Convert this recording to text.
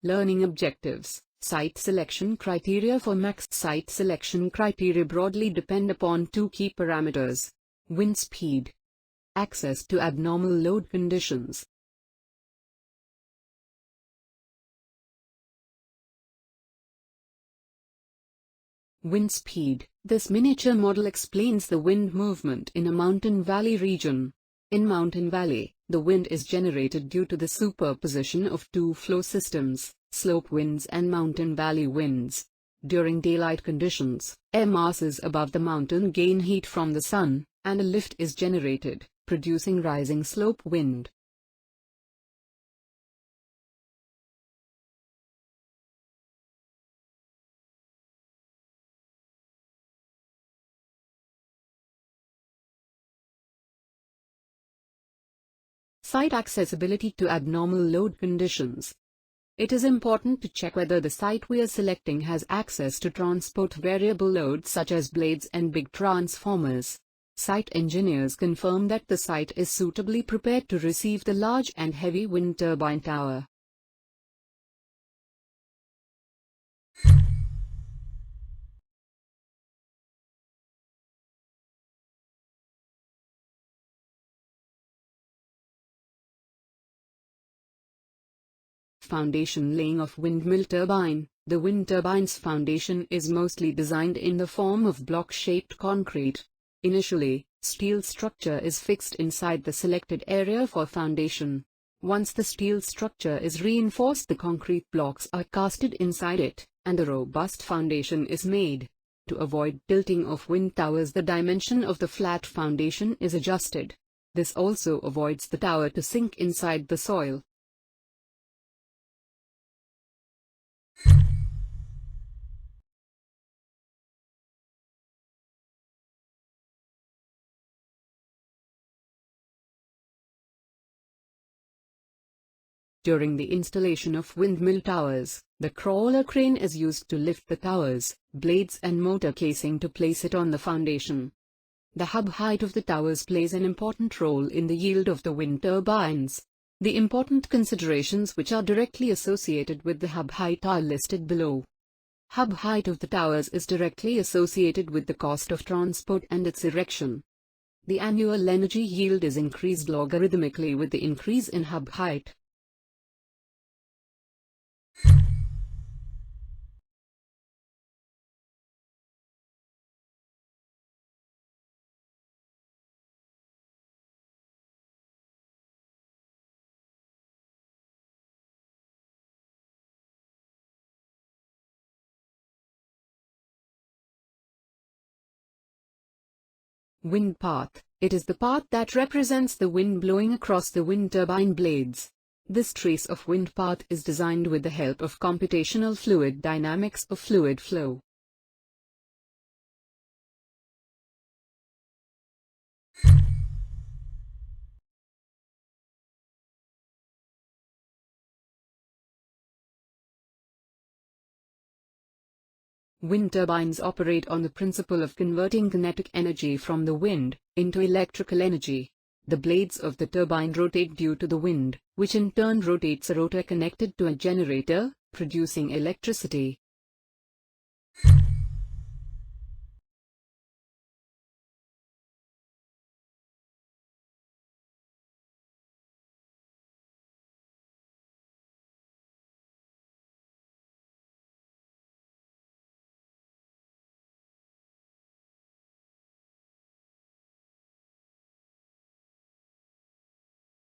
Learning objectives. Site selection criteria. For max site selection criteria broadly depend upon two key parameters: wind speed, access to abnormal load conditions. Wind speed. This miniature model explains the wind movement in a mountain valley region. In mountain valley, the wind is generated due to the superposition of two flow systems, slope winds and mountain valley winds. During daylight conditions, air masses above the mountain gain heat from the sun, and a lift is generated, producing rising slope wind. Site accessibility to abnormal load conditions. It is important to check whether the site we are selecting has access to transport variable loads such as blades and big transformers. Site engineers confirm that the site is suitably prepared to receive the large and heavy wind turbine tower. Foundation laying of windmill turbine. The wind turbine's foundation is mostly designed in the form of block-shaped concrete. Initially, steel structure is fixed inside the selected area for foundation. Once the steel structure is reinforced, the concrete blocks are casted inside it, and a robust foundation is made. To avoid tilting of wind towers, the dimension of the flat foundation is adjusted. This also avoids the tower to sink inside the soil. During the installation of windmill towers, the crawler crane is used to lift the towers, blades and motor casing to place it on the foundation. The hub height of the towers plays an important role in the yield of the wind turbines. The important considerations which are directly associated with the hub height are listed below. Hub height of the towers is directly associated with the cost of transport and its erection. The annual energy yield is increased logarithmically with the increase in hub height. Wind path. It is the path that represents the wind blowing across the wind turbine blades. This trace of wind path is designed with the help of computational fluid dynamics of fluid flow. Wind turbines operate on the principle of converting kinetic energy from the wind into electrical energy. The blades of the turbine rotate due to the wind, which in turn rotates a rotor connected to a generator, producing electricity.